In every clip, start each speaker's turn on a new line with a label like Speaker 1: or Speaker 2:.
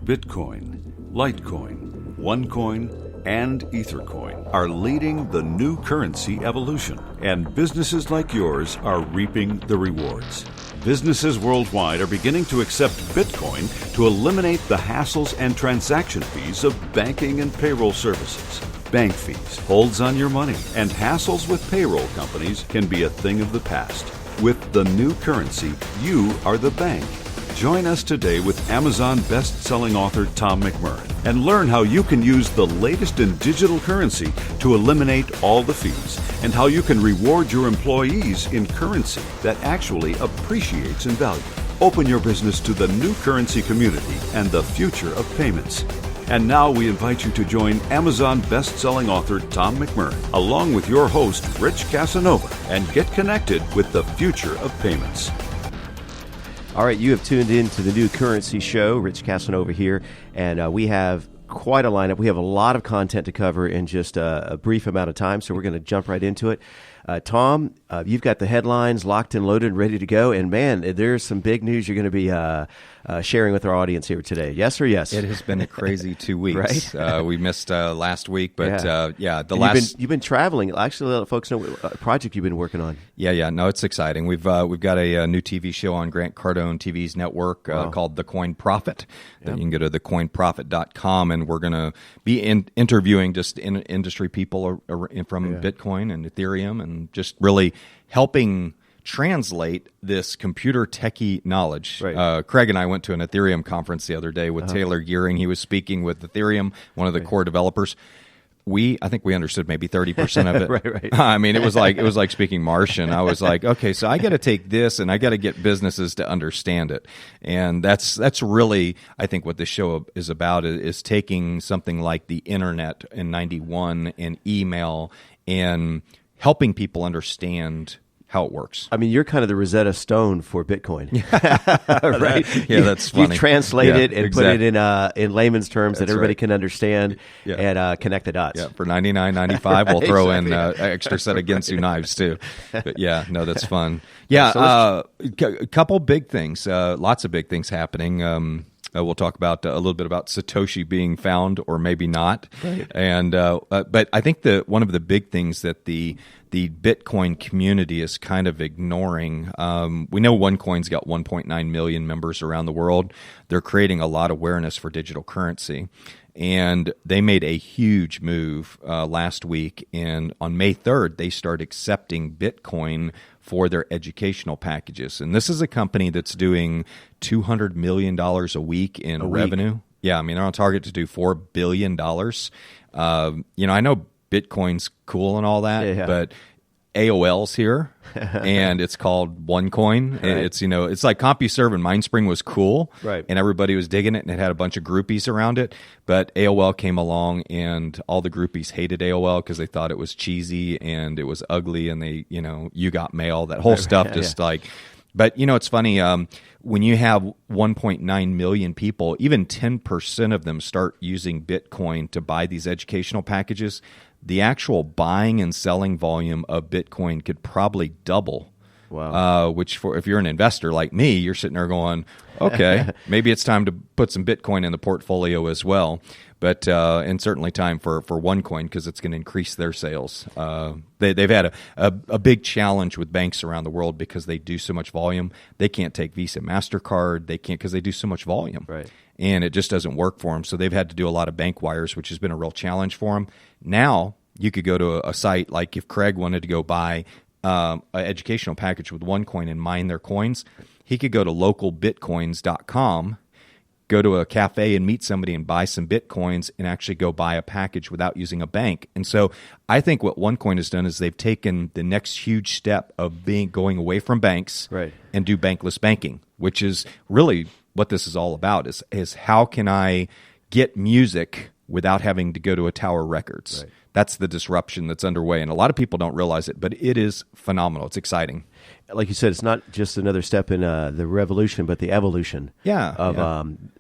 Speaker 1: Bitcoin, Litecoin, OneCoin, and Ethercoin are leading the new currency evolution, and businesses like yours are reaping the rewards. Businesses worldwide are beginning to accept Bitcoin to eliminate the hassles and transaction fees of banking and payroll services. Bank fees, holds on your money, and hassles with payroll companies can be a thing of the past. With the new currency, you are the bank. Join us today with Amazon best-selling author Tom McMurrain and learn how you can use the latest in digital currency to eliminate all the fees and how you can reward your employees in currency that actually appreciates in value. Open your business to the new currency community and the future of payments. And now we invite you to join Amazon best-selling author Tom McMurrain along with your host Rich Casanova and get connected with the future of payments.
Speaker 2: All right, you have tuned in to the New Currency Show. Rich Casanova here, and we have quite a lineup. We have a lot of content to cover in just a brief amount of time, so we're going to jump right into it. Tom, you've got the headlines locked and loaded and ready to go, and man, there's some big news you're going to be sharing with our audience here today. Yes or yes?
Speaker 3: It has been a crazy 2 weeks.
Speaker 2: Right?
Speaker 3: We missed last week, but
Speaker 2: you've been traveling. Actually, let folks know what project you've been working on.
Speaker 3: Yeah. No, it's exciting. We've got a new TV show on Grant Cardone TV's network called The Coin Prophet. Yep. You can go to thecoinprophet.com, and we're going to be interviewing just industry people from Bitcoin and Ethereum, and just really helping translate this computer techie knowledge. Right. Craig and I went to an Ethereum conference the other day with Taylor Gearing. He was speaking with Ethereum, one of the core developers. I think we understood maybe 30% of it.
Speaker 2: right.
Speaker 3: I mean, it was like speaking Martian. I was like, okay, so I got to take this and I got to get businesses to understand it. And that's really, I think, what this show is about, is taking something like the internet in 91 and email and helping people understand how it works.
Speaker 2: I mean, you're kind of the Rosetta Stone for Bitcoin, right?
Speaker 3: Yeah, that's funny.
Speaker 2: You translate it and put it in layman's terms that everybody can understand and connect the dots.
Speaker 3: Yeah, for $99.95, we'll throw in an extra set of Ginsu knives too. But yeah, no, that's fun. Yeah, a couple big things, lots of big things happening. We'll talk about a little bit about Satoshi being found, or maybe not. Right. And but I think one of the big things that the Bitcoin community is kind of ignoring. We know OneCoin's got 1.9 million members around the world. They're creating a lot of awareness for digital currency. And they made a huge move last week. And on May 3rd, they start accepting Bitcoin for their educational packages. And this is a company that's doing $200 million a week in revenue. Yeah, I mean, they're on target to do $4 billion. I know Bitcoin's cool and all that, but AOL's here, and it's called OneCoin. Right. It's like CompuServe and Mindspring was cool, right, and everybody was digging it, and it had a bunch of groupies around it. But AOL came along, and all the groupies hated AOL because they thought it was cheesy and it was ugly, and they, you got mail, that whole stuff, But it's funny, when you have 1.9 million people, even 10% of them start using Bitcoin to buy these educational packages, the actual buying and selling volume of Bitcoin could probably double. Wow. Which, if you're an investor like me, you're sitting there going, okay, maybe it's time to put some Bitcoin in the portfolio as well. But and certainly time for OneCoin, because it's going to increase their sales. They've had a big challenge with banks around the world because they do so much volume. They can't take Visa, MasterCard. They can't, because they do so much volume. Right. And it just doesn't work for them. So they've had to do a lot of bank wires, which has been a real challenge for them. Now you could go to a site, like if Craig wanted to go buy an educational package with OneCoin and mine their coins, he could go to localbitcoins.com, go to a cafe and meet somebody and buy some Bitcoins and actually go buy a package without using a bank. And so I think what OneCoin has done is they've taken the next huge step of going away from banks and do bankless banking, which is really what this is all about, is how can I get music without having to go to a Tower Records. Right. That's the disruption that's underway, and a lot of people don't realize it, but it is phenomenal. It's exciting.
Speaker 2: like you said, it's not just another step in the revolution, but the evolution of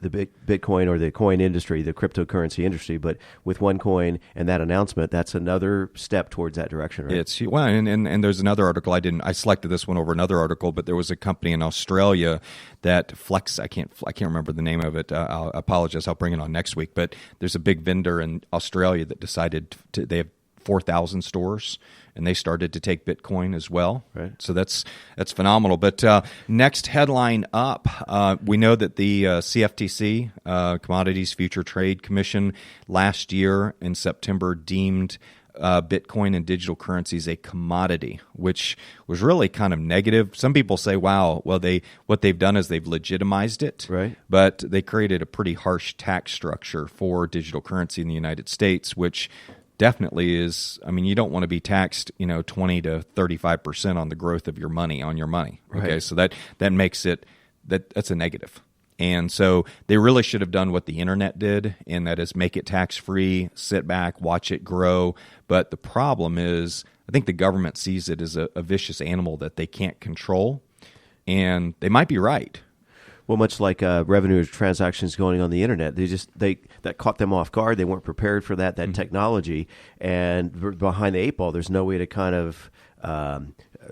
Speaker 2: the Bitcoin or the coin industry, the cryptocurrency industry. But with OneCoin and that announcement, that's another step towards that direction, right?
Speaker 3: It's well, and there's another article I selected this one over another article, but there was a company in Australia that I can't remember the name of it. I apologize. I'll bring it on next week. But there's a big vendor in Australia that decided they have 4,000 stores, and they started to take Bitcoin as well.
Speaker 2: Right.
Speaker 3: So that's phenomenal. But next headline up, we know that the CFTC, Commodities Future Trade Commission, last year in September deemed Bitcoin and digital currencies a commodity, which was really kind of negative. Some people say, wow, well, what they've done is they've legitimized it,
Speaker 2: right? But
Speaker 3: they created a pretty harsh tax structure for digital currency in the United States, which definitely is. I mean, you don't want to be taxed, 20 to 35% on the growth of your money, Okay,
Speaker 2: right.
Speaker 3: So that makes it that's a negative. And so they really should have done what the internet did, and that is make it tax-free, sit back, watch it grow. But the problem is, I think the government sees it as a vicious animal that they can't control, and they might be right.
Speaker 2: Well, much like revenue transactions going on the internet, that caught them off guard. They weren't prepared for that technology, and behind the eight ball, there's no way to kind of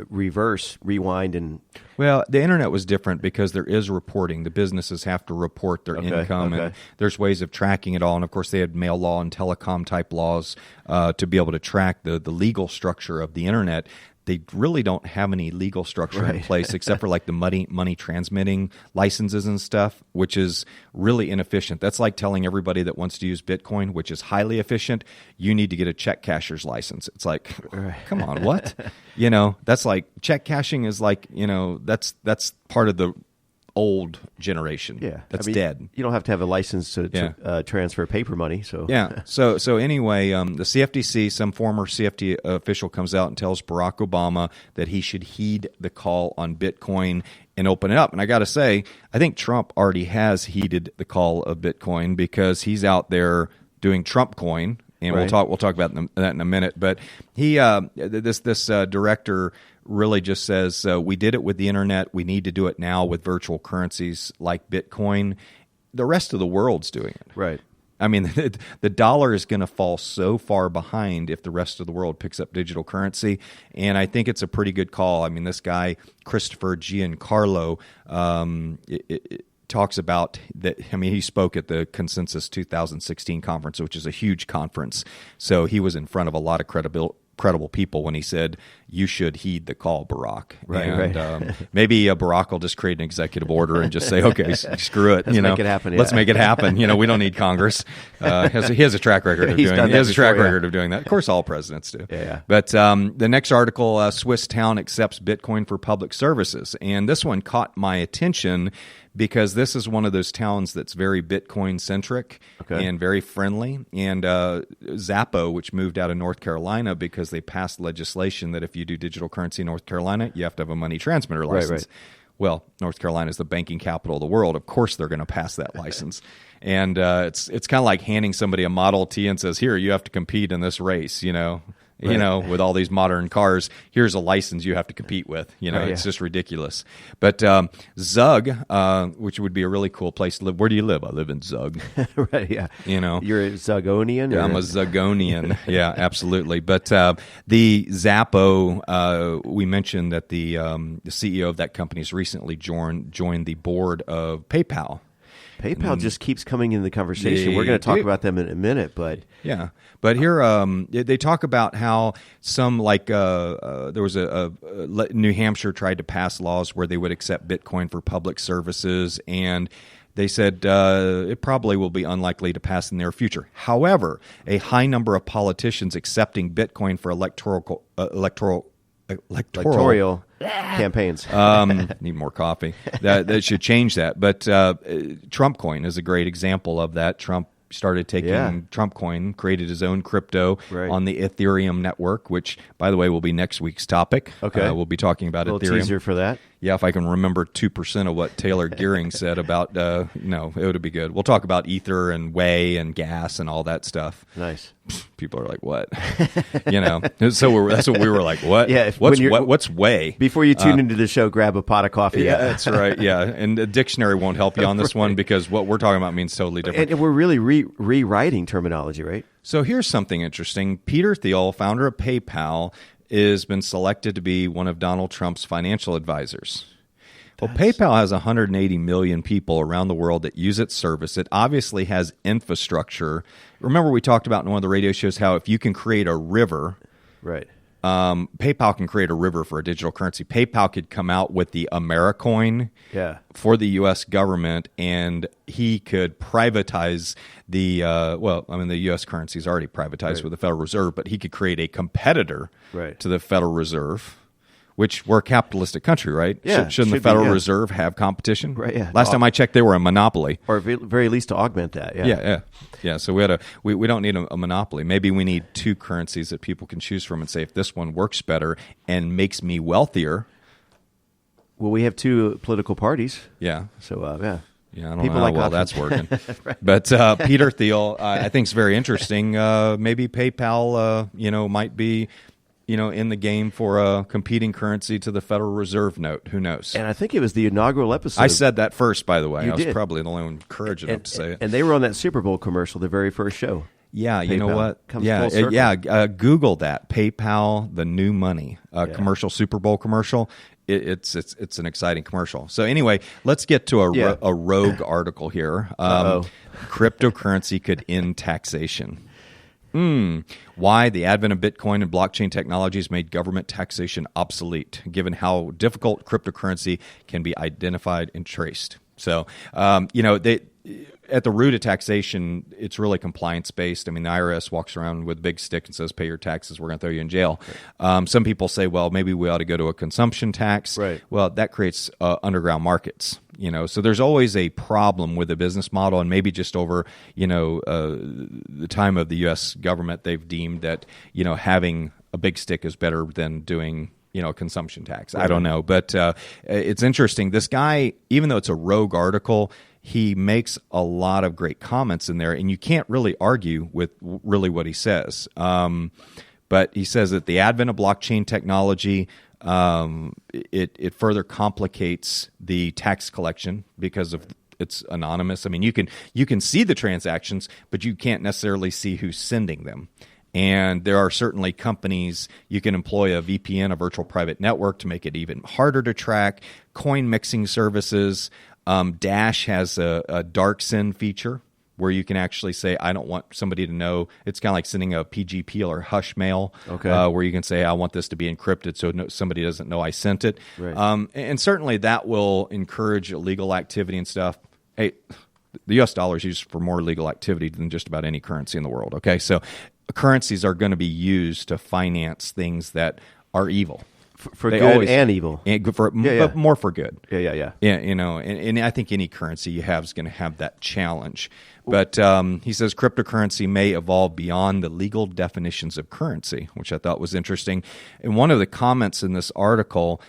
Speaker 2: rewind and.
Speaker 3: Well, the internet was different because there is reporting. The businesses have to report their income, and there's ways of tracking it all. And of course, they had mail law and telecom type laws to be able to track the legal structure of the internet. They really don't have any legal structure in place except for like the money transmitting licenses and stuff, which is really inefficient. That's like telling everybody that wants to use Bitcoin, which is highly efficient, you need to get a check cashier's license. It's like, come on, what? That's like check cashing is like, that's part of the old generation.
Speaker 2: Yeah,
Speaker 3: that's dead.
Speaker 2: You don't have to have a license to transfer paper money. So
Speaker 3: So anyway, the CFTC, some former CFTC official comes out and tells Barack Obama that he should heed the call on Bitcoin and open it up. And I got to say, I think Trump already has heeded the call of Bitcoin because he's out there doing Trump coin. And we'll talk about that in a minute. But he, this director really just says, we did it with the internet. We need to do it now with virtual currencies like Bitcoin. The rest of the world's doing it.
Speaker 2: Right.
Speaker 3: I mean, the dollar is going to fall so far behind if the rest of the world picks up digital currency. And I think it's a pretty good call. I mean, this guy, Christopher Giancarlo, talks about that. I mean, he spoke at the Consensus 2016 conference, which is a huge conference. So he was in front of a lot of credible people when he said, you should heed the call, Barack.
Speaker 2: Right.
Speaker 3: Maybe Barack will just create an executive order and just say, okay, screw it.
Speaker 2: Let's make it happen.
Speaker 3: Let's make it happen. We don't need Congress. He has a track record of doing that. He has a track record of doing that. Of course, all presidents do.
Speaker 2: Yeah.
Speaker 3: But the next article, Swiss town accepts Bitcoin for public services. And this one caught my attention because this is one of those towns that's very Bitcoin-centric and very friendly. And Zappo, which moved out of North Carolina because they passed legislation that if you do digital currency in North Carolina, you have to have a money transmitter license. Right. Well, North Carolina is the banking capital of the world. Of course they're going to pass that license. And it's kind of like handing somebody a Model T and says, here, you have to compete in this race, with all these modern cars. Here's a license you have to compete with. It's just ridiculous. But Zug, which would be a really cool place to live. Where do you live? I live in Zug.
Speaker 2: Right, yeah. You're a Zugonian?
Speaker 3: Yeah, I'm a Zugonian. Yeah, absolutely. But the Zappo, we mentioned that the CEO of that company has recently joined the board of PayPal.
Speaker 2: PayPal just keeps coming into the conversation. We're going to talk about them in a minute, but
Speaker 3: yeah. But here they talk about how some there was a New Hampshire tried to pass laws where they would accept Bitcoin for public services, and they said it probably will be unlikely to pass in the near future. However, a high number of politicians accepting Bitcoin for electoral
Speaker 2: campaigns.
Speaker 3: Need more coffee. That should change that. But Trump coin is a great example of that. Trump started taking Trump coin, created his own crypto on the Athyrium network, which, by the way, will be next week's topic.
Speaker 2: Okay.
Speaker 3: We'll be talking about
Speaker 2: Ethereum. A little teaser for that.
Speaker 3: Yeah, if I can remember 2% of what Taylor Gearing said about, no, it would be good. We'll talk about ether and whey and gas and all that stuff.
Speaker 2: Nice.
Speaker 3: People are like, what? So that's what we were like, what?
Speaker 2: Yeah.
Speaker 3: What's whey?
Speaker 2: Before you tune into the show, grab a pot of coffee.
Speaker 3: Yeah, that's right. Yeah. And the dictionary won't help you on this one because what we're talking about means totally different.
Speaker 2: And we're really rewriting terminology, right?
Speaker 3: So here's something interesting. Peter Thiel, founder of PayPal, has been selected to be one of Donald Trump's financial advisors. Well, PayPal has 180 million people around the world that use its service. It obviously has infrastructure. Remember we talked about in one of the radio shows how if you can create a river,
Speaker 2: right?
Speaker 3: PayPal can create a river for a digital currency. PayPal could come out with the AmeriCoin for the U.S. government, and he could privatize the the U.S. currency is already privatized with the Federal Reserve, but he could create a competitor to the Federal Reserve, which we're a capitalistic country, right?
Speaker 2: Yeah,
Speaker 3: shouldn't the Federal Reserve have competition?
Speaker 2: Right. Yeah.
Speaker 3: Last time I checked, they were a monopoly,
Speaker 2: or at very least to augment that.
Speaker 3: Yeah. So we don't need a monopoly. Maybe we need two currencies that people can choose from and say, if this one works better and makes me wealthier.
Speaker 2: Well, we have two political parties.
Speaker 3: Yeah.
Speaker 2: So
Speaker 3: Yeah, I don't know how well that's working. Right. But Peter Thiel, I think is very interesting. Maybe PayPal, might be, in the game for a competing currency to the Federal Reserve note. Who knows?
Speaker 2: And I think it was the inaugural episode.
Speaker 3: I said that first, by the way.
Speaker 2: You
Speaker 3: I was
Speaker 2: did.
Speaker 3: probably the only one courage enough to say it.
Speaker 2: And they were on that Super Bowl commercial, the very first show.
Speaker 3: Yeah, you know
Speaker 2: PayPal
Speaker 3: what?
Speaker 2: comes full circle.
Speaker 3: Google that. PayPal, the new money. Commercial, Super Bowl commercial. It's an exciting commercial. So anyway, let's get to a rogue article here. Cryptocurrency could end taxation. Why the advent of Bitcoin and blockchain technologies made government taxation obsolete, given how difficult cryptocurrency can be identified and traced. So, at the root of taxation, it's really compliance-based. I mean, the IRS walks around with a big stick and says, pay your taxes, we're going to throw you in jail. Right. Some people say, well, maybe we ought to go to a consumption tax.
Speaker 2: Right.
Speaker 3: Well, that creates underground markets. So there's always a problem with the business model, and maybe just over, the time of the U.S. government, they've deemed that, having a big stick is better than doing a consumption tax. Right. I don't know. But it's interesting. This guy, even though it's a rogue article, he makes a lot of great comments in there, and you can't really argue with really what he says. But he says that the advent of blockchain technology, it further complicates the tax collection because of it's anonymous. I mean, you can see the transactions, but you can't necessarily see who's sending them. And there are certainly companies, you can employ a VPN, a virtual private network, to make it even harder to track. Coin mixing services. Dash has a dark send feature where you can actually say, I don't want somebody to know. It's kind of like sending a PGP or hush mail, where you can say, I want this to be encrypted so somebody doesn't know I sent it. Right. And certainly that will encourage illegal activity and stuff. Hey, the U.S. dollar is used for more illegal activity than just about any currency in the world. Okay, so currencies are going to be used to finance things that are evil.
Speaker 2: For good and evil.
Speaker 3: But more for good.
Speaker 2: Yeah.
Speaker 3: And I think any currency you have is going to have that challenge. But he says cryptocurrency may evolve beyond the legal definitions of currency, which I thought was interesting. And one of the comments in this article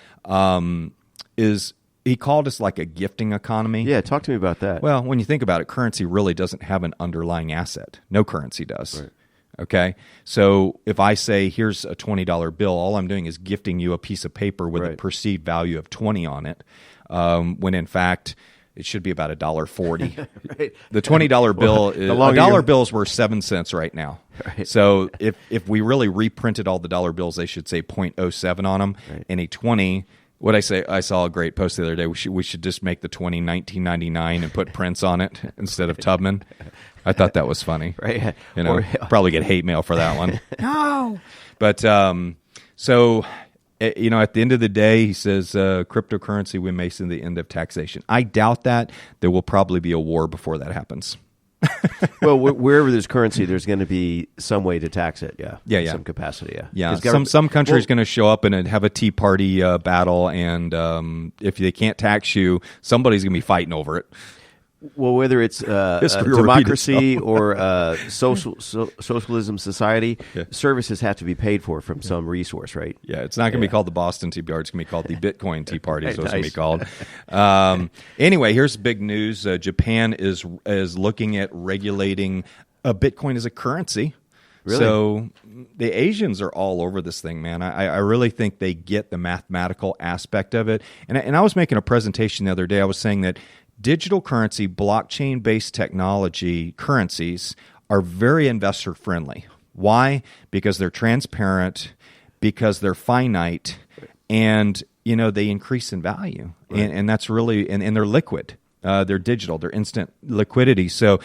Speaker 3: is he called us like a gifting economy.
Speaker 2: Yeah, talk to me about that.
Speaker 3: Well, when you think about it, currency really doesn't have an underlying asset. No currency does. Right. Okay, so if I say, here's a $20 bill, all I'm doing is gifting you a piece of paper with a perceived value of 20 on it, when in fact it should be about $1.40. Right. The $20 bill, a dollar bill is worth 7 cents right now. Right. So if we really reprinted all the dollar bills, they should say 0.07 on them, and a 20. What I say, I saw a great post the other day. We should just make the 20 $19.99 and put Prince on it instead of Tubman. I thought that was funny.
Speaker 2: Right.
Speaker 3: Probably get hate mail for that one. No. But so at the end of the day, he says cryptocurrency we may see the end of taxation. I doubt that. There will probably be a war before that happens.
Speaker 2: Well, wherever there's currency, there's going to be some way to tax it.
Speaker 3: Yeah.
Speaker 2: Some capacity.
Speaker 3: Yeah. Some country's going to show up and have a Tea Party battle, and if they can't tax you, somebody's going to be fighting over it.
Speaker 2: Well, whether it's democracy or socialism society, services have to be paid for from some resource, right?
Speaker 3: Yeah, it's not going to be called the Boston Tea Party. It's going to be called the Bitcoin Tea Party is what it's going to be called. Anyway, here's big news. Japan is looking at regulating Bitcoin as a currency.
Speaker 2: Really?
Speaker 3: So the Asians are all over this thing, man. I really think they get the mathematical aspect of it. And I was making a presentation the other day. I was saying that digital currency, blockchain-based technology currencies are very investor-friendly. Why? Because they're transparent, because they're finite, and they increase in value. Right. And that's really and they're liquid. They're digital. They're instant liquidity. So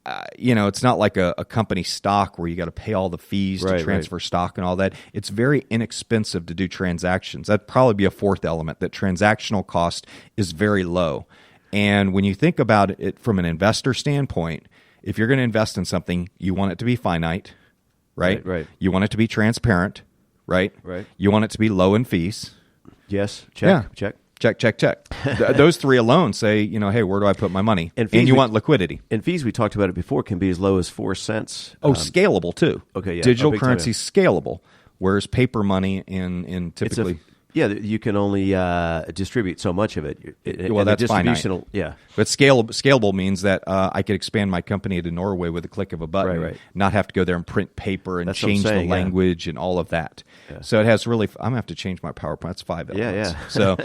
Speaker 3: it's not like a company stock where you got to pay all the fees to transfer stock and all that. It's very inexpensive to do transactions. That'd probably be a fourth element, that transactional cost is very low. And when you think about it from an investor standpoint, if you're going to invest in something, you want it to be finite, right?
Speaker 2: Right.
Speaker 3: You want it to be transparent, right?
Speaker 2: Right.
Speaker 3: You want it to be low in fees.
Speaker 2: Yes. Check.
Speaker 3: Those three alone say, hey, where do I put my money? And you want liquidity.
Speaker 2: And fees, we talked about it before, can be as low as 4 cents.
Speaker 3: Scalable too.
Speaker 2: Okay, yeah.
Speaker 3: Digital currency is scalable, whereas paper money in typically...
Speaker 2: you can only distribute so much of it.
Speaker 3: That's finite.
Speaker 2: Yeah.
Speaker 3: But scalable means that I could expand my company to Norway with a click of a button,
Speaker 2: right.
Speaker 3: Not have to go there and print paper and change the language and all of that.
Speaker 2: Yeah.
Speaker 3: So it has really. I'm going to have to change my PowerPoint. That's 5 elements.
Speaker 2: Yeah.
Speaker 3: So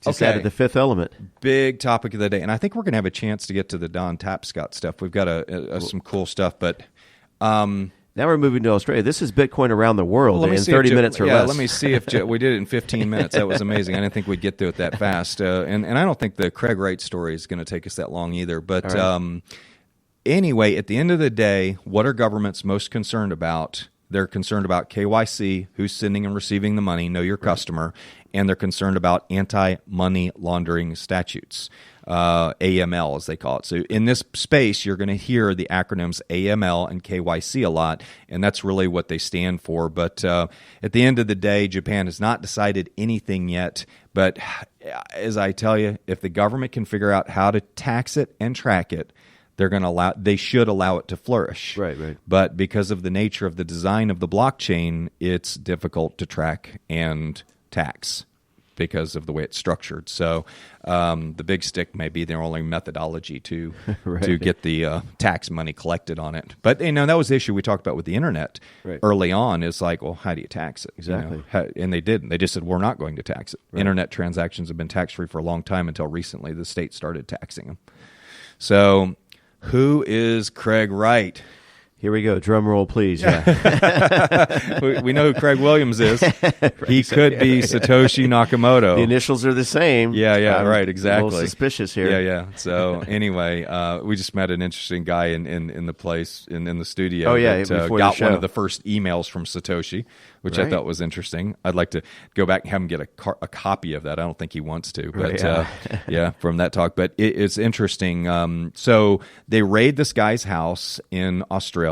Speaker 2: just added the fifth element.
Speaker 3: Big topic of the day. And I think we're going to have a chance to get to the Don Tapscott stuff. We've got some cool stuff, but...
Speaker 2: Now we're moving to Australia. This is Bitcoin around the world in 30 minutes or less.
Speaker 3: Let me see if we did it in 15 minutes. That was amazing. I didn't think we'd get through it that fast. And I don't think the Craig Wright story is going to take us that long either. But anyway, at the end of the day, what are governments most concerned about? They're concerned about KYC, who's sending and receiving the money, know your customer, and they're concerned about anti-money laundering statutes. AML, as they call it. So in this space, you're going to hear the acronyms AML and KYC a lot, and that's really what they stand for. But at the end of the day, Japan has not decided anything yet. But as I tell you, if the government can figure out how to tax it and track it, they should allow it to flourish.
Speaker 2: Right.
Speaker 3: But because of the nature of the design of the blockchain, it's difficult to track and tax because of the way it's structured. So the big stick may be their only methodology to get the tax money collected on it. But that was the issue we talked about with the internet early on. Is like, well, how do you tax it?
Speaker 2: Exactly.
Speaker 3: And they didn't. They just said, we're not going to tax it. Right. Internet transactions have been tax-free for a long time until recently the state started taxing them. So who is Craig Wright?
Speaker 2: Here we go. Drum roll, please. Yeah.
Speaker 3: we know who Craig Williams is. He could be Satoshi Nakamoto.
Speaker 2: The initials are the same.
Speaker 3: Yeah, right, exactly.
Speaker 2: A little suspicious here.
Speaker 3: Yeah. So anyway, we just met an interesting guy in the place, in the studio.
Speaker 2: Oh, yeah,
Speaker 3: that,
Speaker 2: before
Speaker 3: got
Speaker 2: the show.
Speaker 3: One of the first emails from Satoshi, which I thought was interesting. I'd like to go back and have him get a copy of that. I don't think he wants to, but from that talk. But it's interesting. So they raid this guy's house in Australia.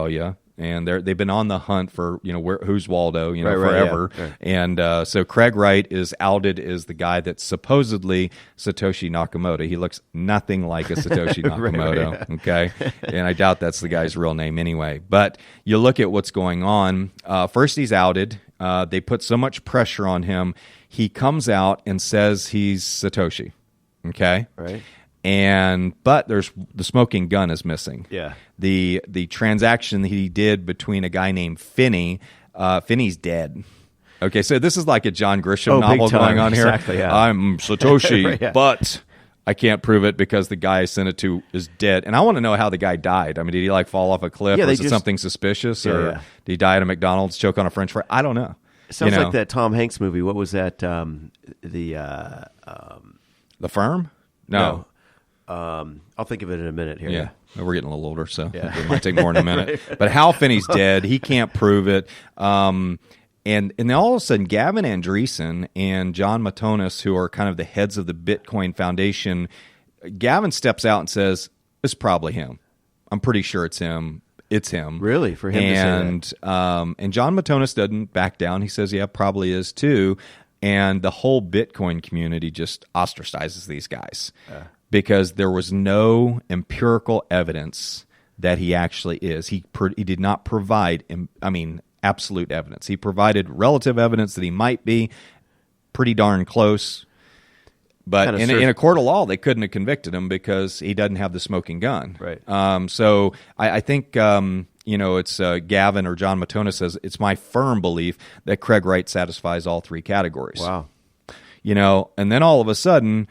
Speaker 3: And they've been on the hunt for who's Waldo forever.
Speaker 2: Right.
Speaker 3: And so Craig Wright is outed as the guy that's supposedly Satoshi Nakamoto. He looks nothing like a Satoshi Nakamoto. Okay, and I doubt that's the guy's real name anyway. But you look at what's going on. First, he's outed. They put so much pressure on him. He comes out and says he's Satoshi. Okay,
Speaker 2: right.
Speaker 3: But there's the smoking gun is missing.
Speaker 2: Yeah.
Speaker 3: The transaction that he did between a guy named Finney, Finney's dead. Okay, so this is like a John Grisham novel going on here.
Speaker 2: Exactly, yeah.
Speaker 3: I'm Satoshi, but I can't prove it because the guy I sent it to is dead. And I want to know how the guy died. I mean, did he fall off a cliff? Or is it something suspicious? Or did he die at a McDonald's, choke on a French fry? I don't know.
Speaker 2: It sounds like that Tom Hanks movie. What was that?
Speaker 3: The Firm? No.
Speaker 2: I'll think of it in a minute here.
Speaker 3: Yeah. We're getting a little older, so it might take more than a minute. But Hal Finney's dead. He can't prove it. And then all of a sudden, Gavin Andreessen and John Matonis, who are kind of the heads of the Bitcoin Foundation, Gavin steps out and says, it's probably him. I'm pretty sure it's him. It's him.
Speaker 2: Really? For him to say that?
Speaker 3: And John Matonis doesn't back down. He says, yeah, probably is too. And the whole Bitcoin community just ostracizes these guys because there was no empirical evidence that he actually is. He did not provide, absolute evidence. He provided relative evidence that he might be pretty darn close. But in a court of law, they couldn't have convicted him because he doesn't have the smoking gun.
Speaker 2: Right.
Speaker 3: So I think it's Gavin or John Matona says, it's my firm belief that Craig Wright satisfies all three categories.
Speaker 2: Wow.
Speaker 3: And then all of a sudden,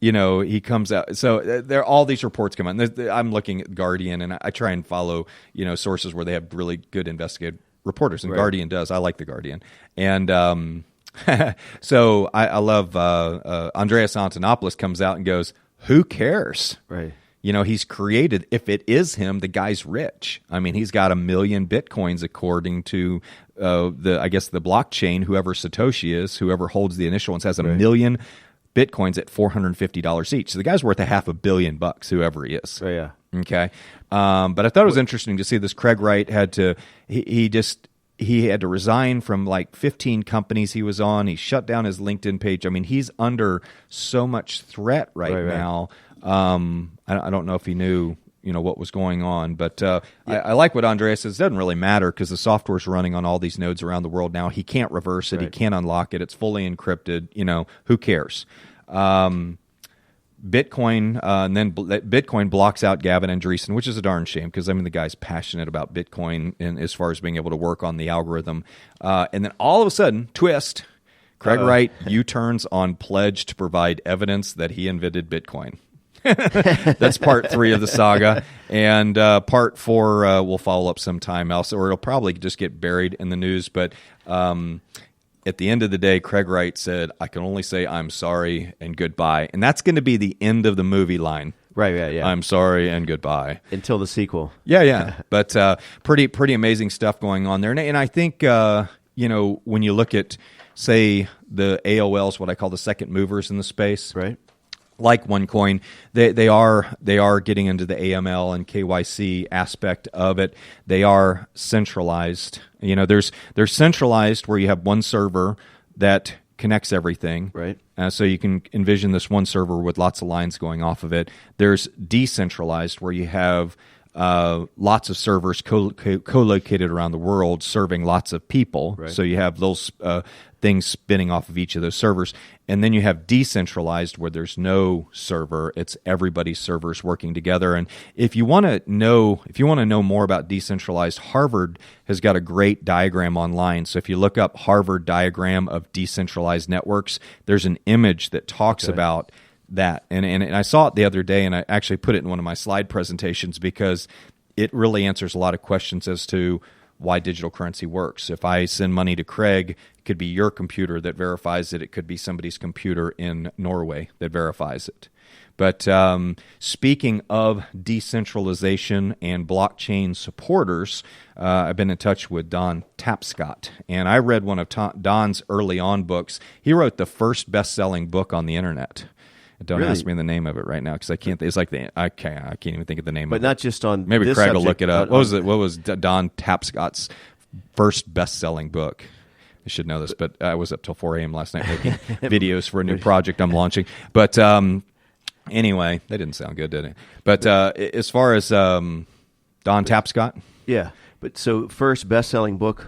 Speaker 3: he comes out. So there, all these reports come out. I'm looking at Guardian, and I try and follow, sources where they have really good investigative reporters, and Guardian does. I like the Guardian. And so I love Andreas Antonopoulos comes out and goes, who cares?
Speaker 2: Right.
Speaker 3: He's created, if it is him, the guy's rich. I mean, he's got 1 million Bitcoins according to the blockchain, whoever Satoshi is, whoever holds the initial ones has 1 million Bitcoins at $450 each. So the guy's worth $500 million, whoever he is.
Speaker 2: Oh, yeah.
Speaker 3: Okay. But I thought it was interesting to see this. Craig Wright had to, he had to resign from like 15 companies he was on. He shut down his LinkedIn page. I mean, he's under so much threat right now. I don't know if he knew, what was going on, but I like what Andreas says. It doesn't really matter because the software's running on all these nodes around the world now. He can't reverse it. He can't unlock it. It's fully encrypted. Who cares? Bitcoin, and then Bitcoin blocks out Gavin Andreessen, which is a darn shame because, the guy's passionate about Bitcoin and as far as being able to work on the algorithm. And then all of a sudden, twist, Craig Wright U-turns on pledge to provide evidence that he invented Bitcoin. That's part 3 of the saga, and part 4 will follow up sometime else, or it'll probably just get buried in the news. But at the end of the day, Craig Wright said, "I can only say I'm sorry and goodbye," and that's going to be the end of the movie line.
Speaker 2: Right, yeah.
Speaker 3: I'm sorry and goodbye
Speaker 2: until the sequel.
Speaker 3: Yeah. But pretty amazing stuff going on there, and I think when you look at, say, the AOLs, what I call the second movers in the space,
Speaker 2: right?
Speaker 3: Like OneCoin, they are getting into the AML and KYC aspect of it. They are centralized. There's centralized where you have one server that connects everything.
Speaker 2: Right.
Speaker 3: So you can envision this one server with lots of lines going off of it. There's decentralized where you have lots of servers co-located around the world serving lots of people.
Speaker 2: Right.
Speaker 3: So you have those things spinning off of each of those servers. And then you have decentralized where there's no server. It's everybody's servers working together. And if you want to know more about decentralized, Harvard has got a great diagram online. So if you look up Harvard diagram of decentralized networks, there's an image that talks about that. And I saw it the other day, and I actually put it in one of my slide presentations because it really answers a lot of questions as to why digital currency works. If I send money to Craig, it could be your computer that verifies it. It could be somebody's computer in Norway that verifies it. But speaking of decentralization and blockchain supporters, I've been in touch with Don Tapscott, and I read one of Don's early on books. He wrote the first best-selling book on the internet. Don't ask me the name of it right now because I can't. It's like I can't even think of the name.
Speaker 2: But
Speaker 3: of
Speaker 2: not
Speaker 3: it.
Speaker 2: just on.
Speaker 3: Maybe
Speaker 2: this
Speaker 3: Craig
Speaker 2: subject,
Speaker 3: will look it up. What was Don Tapscott's first best-selling book? I should know this, but I was up till 4 a.m. last night making videos for a new project I'm launching. But anyway, that didn't sound good, did it? But as far as Don Tapscott,
Speaker 2: yeah. But so first best-selling book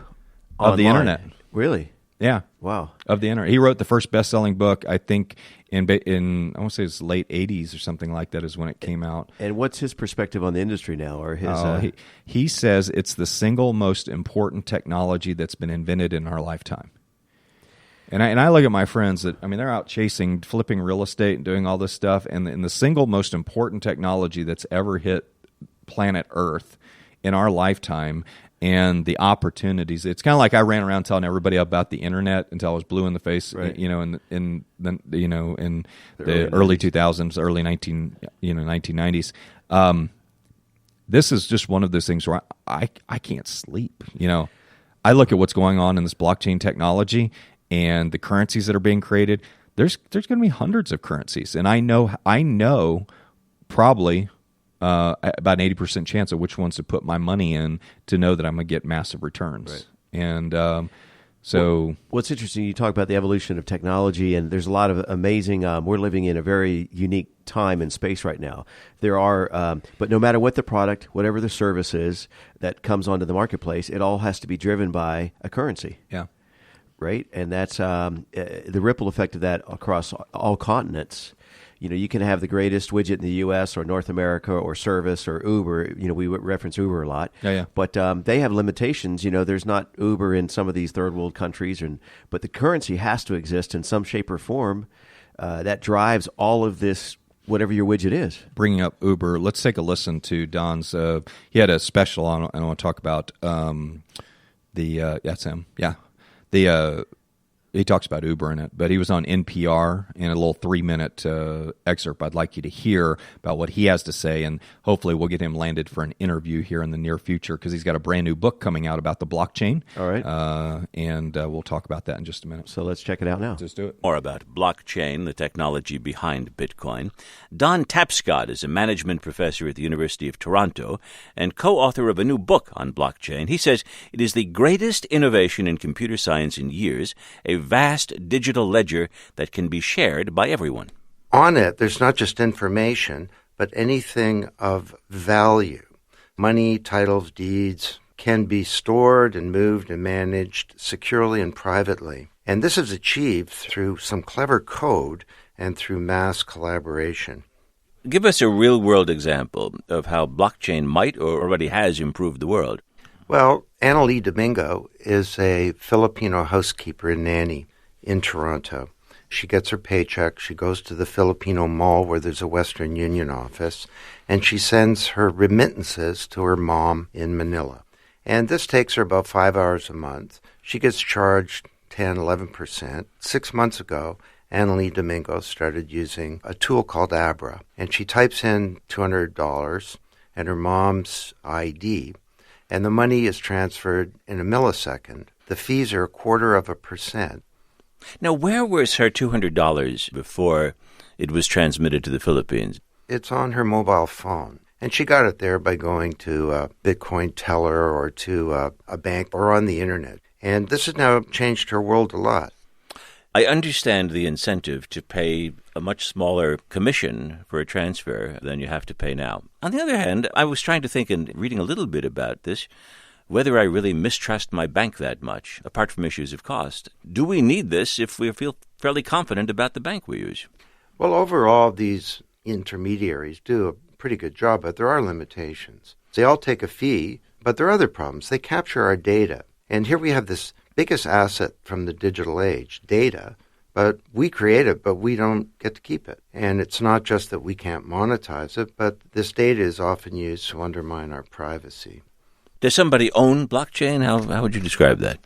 Speaker 3: of the internet,
Speaker 2: really?
Speaker 3: Yeah.
Speaker 2: Wow.
Speaker 3: Of the internet, he wrote the first best-selling book. I think in I want to say it's late '80s or something like that is when it came out.
Speaker 2: And what's his perspective on the industry now, or his?
Speaker 3: He says it's the single most important technology that's been invented in our lifetime. And I look at my friends that they're out chasing, flipping real estate and doing all this stuff, and the single most important technology that's ever hit planet Earth in our lifetime. And the opportunities. It's kind of like I ran around telling everybody about the internet until I was blue in the face.
Speaker 2: Right.
Speaker 3: In the early 2000s, early 1990s. This is just one of those things where I can't sleep. I look at what's going on in this blockchain technology and the currencies that are being created. There's going to be hundreds of currencies, and I know probably. About an 80% chance of which ones to put my money in to know that I'm going to get massive returns.
Speaker 2: Right.
Speaker 3: And So
Speaker 2: what's interesting, you talk about the evolution of technology, and there's a lot of amazing, we're living in a very unique time and space right now. There are, but no matter what the product, whatever the service is that comes onto the marketplace, it all has to be driven by a currency.
Speaker 3: Yeah.
Speaker 2: Right? And that's the ripple effect of that across all continents. You can have the greatest widget in the U.S. or North America or service or Uber. We reference Uber a lot.
Speaker 3: Yeah.
Speaker 2: But they have limitations. There's not Uber in some of these third world countries, but the currency has to exist in some shape or form that drives all of this, whatever your widget is. Bringing
Speaker 3: up Uber, let's take a listen to Don's. He had a special on. I want to talk about that's him. Yeah. He talks about Uber in it, but he was on NPR in a little 3-minute excerpt I'd like you to hear about what he has to say, and hopefully we'll get him landed for an interview here in the near future because he's got a brand new book coming out about the blockchain.
Speaker 2: All right.
Speaker 3: And we'll talk about that in just a minute.
Speaker 2: So let's check it out now.
Speaker 3: Let's do it.
Speaker 4: More about blockchain, the technology behind Bitcoin. Don Tapscott is a management professor at the University of Toronto and co-author of a new book on blockchain. He says it is the greatest innovation in computer science in years, a vast digital ledger that can be shared by everyone.
Speaker 5: On it, there's not just information, but anything of value. Money, titles, deeds can be stored and moved and managed securely and privately. And this is achieved through some clever code and through mass collaboration.
Speaker 4: Give us a real-world example of how blockchain might or already has improved the world.
Speaker 5: Well, Annalie Domingo is a Filipino housekeeper and nanny in Toronto. She gets her paycheck, she goes to the Filipino mall where there's a Western Union office, and she sends her remittances to her mom in Manila. And this takes her about 5 hours a month. She gets charged 10, 11%. 6 months ago, Annalie Domingo started using a tool called Abra, and she types in $200 and her mom's ID, and the money is transferred in a millisecond. The fees are 0.25%.
Speaker 4: Now, where was her $200 before it was transmitted to the Philippines?
Speaker 5: It's on her mobile phone. And she got it there by going to a Bitcoin teller or to a bank or on the internet. And this has now changed her world a lot.
Speaker 4: I understand the incentive to pay a much smaller commission for a transfer than you have to pay now. On the other hand, I was trying to think and reading a little bit about this, whether I really mistrust my bank that much, apart from issues of cost. Do we need this if we feel fairly confident about the bank we use?
Speaker 5: Well, overall, these intermediaries do a pretty good job, but there are limitations. They all take a fee, but there are other problems. They capture our data. And here we have this biggest asset from the digital age, data, but we create it, but we don't get to keep it. And it's not just that we can't monetize it, but this data is often used to undermine our privacy.
Speaker 4: Does somebody own blockchain? How would you describe that?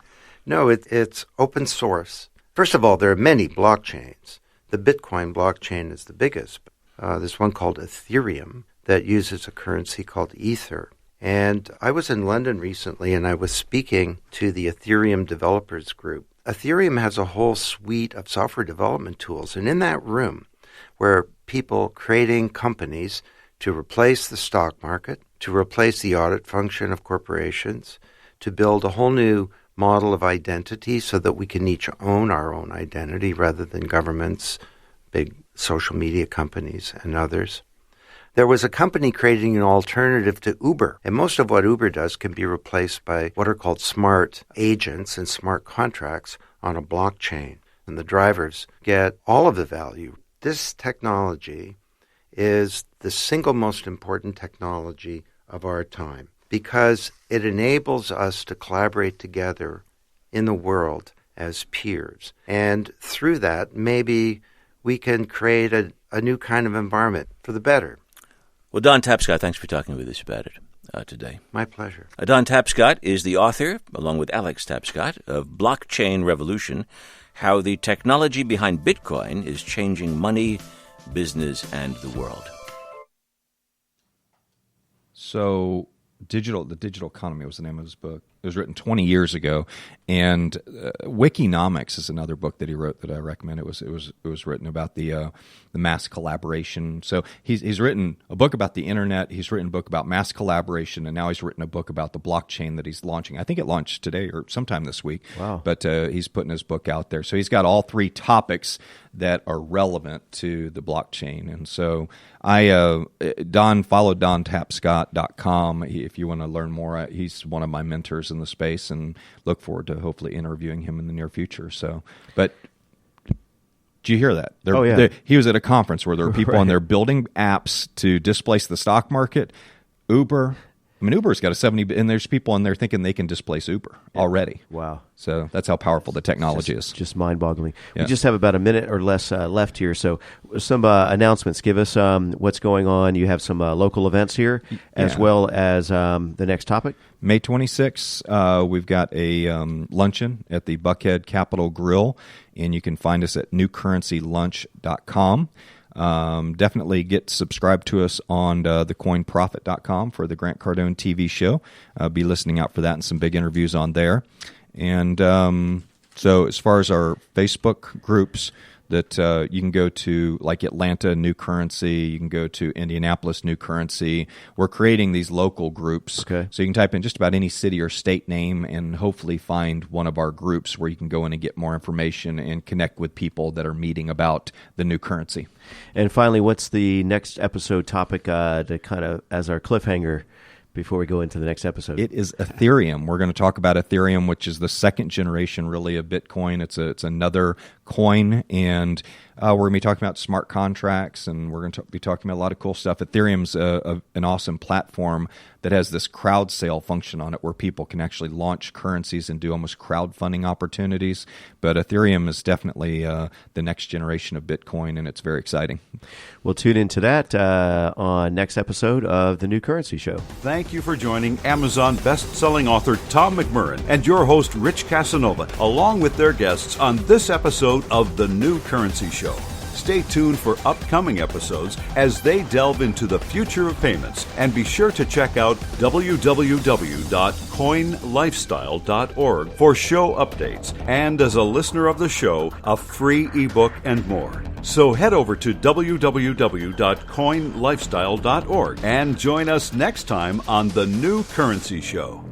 Speaker 5: No, it's open source. First of all, there are many blockchains. The Bitcoin blockchain is the biggest. There's one called Athyrium that uses a currency called Ether. And I was in London recently, and I was speaking to the Athyrium developers group. Athyrium has a whole suite of software development tools. And in that room, where people creating companies to replace the stock market, to replace the audit function of corporations, to build a whole new model of identity so that we can each own our own identity rather than governments, big social media companies, and others. There was a company creating an alternative to Uber, and most of what Uber does can be replaced by what are called smart agents and smart contracts on a blockchain, and the drivers get all of the value. This technology is the single most important technology of our time because it enables us to collaborate together in the world as peers. And through that, maybe we can create a new kind of environment for the better.
Speaker 4: Well, Don Tapscott, thanks for talking with us about it today.
Speaker 5: My pleasure.
Speaker 4: Don Tapscott is the author, along with Alex Tapscott, of Blockchain Revolution, How the Technology Behind Bitcoin is Changing Money, Business, and the World.
Speaker 3: So The Digital Economy was the name of his book. It was written 20 years ago, and Wikinomics is another book that he wrote that I recommend. It was written about the mass collaboration. So he's written a book about the internet. He's written a book about mass collaboration, and now he's written a book about the blockchain that he's launching. I think it launched today or sometime this week.
Speaker 2: Wow!
Speaker 3: But he's putting his book out there, so he's got all three topics that are relevant to the blockchain. And so I follow DonTapScott.com if you want to learn more. He's one of my mentors in the space, and look forward to hopefully interviewing him in the near future. So, but did you hear that? He was at a conference where there were people and they're building apps to displace the stock market. Uber's got a 70, and there's people in there thinking they can displace Uber already.
Speaker 2: Wow.
Speaker 3: So that's how powerful the technology is.
Speaker 2: Just mind-boggling. Yeah. We just have about a minute or less left here, so some announcements. Give us what's going on. You have some local events here, as well as the next topic.
Speaker 3: May 26th, we've got a luncheon at the Buckhead Capitol Grill, and you can find us at newcurrencylunch.com. Definitely get subscribed to us on thecoinprofit.com for the Grant Cardone TV show. Be listening out for that and some big interviews on there. And so as far as our Facebook groups that you can go to, like Atlanta New Currency, you can go to Indianapolis New Currency. We're creating these local groups.
Speaker 2: Okay.
Speaker 3: So you can type in just about any city or state name and hopefully find one of our groups where you can go in and get more information and connect with people that are meeting about the new currency.
Speaker 2: And finally, what's the next episode topic to kind of as our cliffhanger before we go into the next episode?
Speaker 3: It is Athyrium. We're going to talk about Athyrium, which is the second generation, really, of Bitcoin. It's another coin, and we're going to be talking about smart contracts, and we're going to be talking about a lot of cool stuff. Ethereum's an awesome platform that has this crowd sale function on it where people can actually launch currencies and do almost crowdfunding opportunities. But Ethereum is definitely the next generation of Bitcoin, and it's very exciting.
Speaker 2: We'll tune into that on next episode of The New Currency Show.
Speaker 1: Thank you for joining Amazon best-selling author Tom McMurrain and your host Rich Casanova, along with their guests on this episode of The New Currency Show. Stay tuned for upcoming episodes as they delve into the future of payments, and be sure to check out www.coinlifestyle.org for show updates and, as a listener of the show, a free ebook and more. So head over to www.coinlifestyle.org and join us next time on The New Currency Show.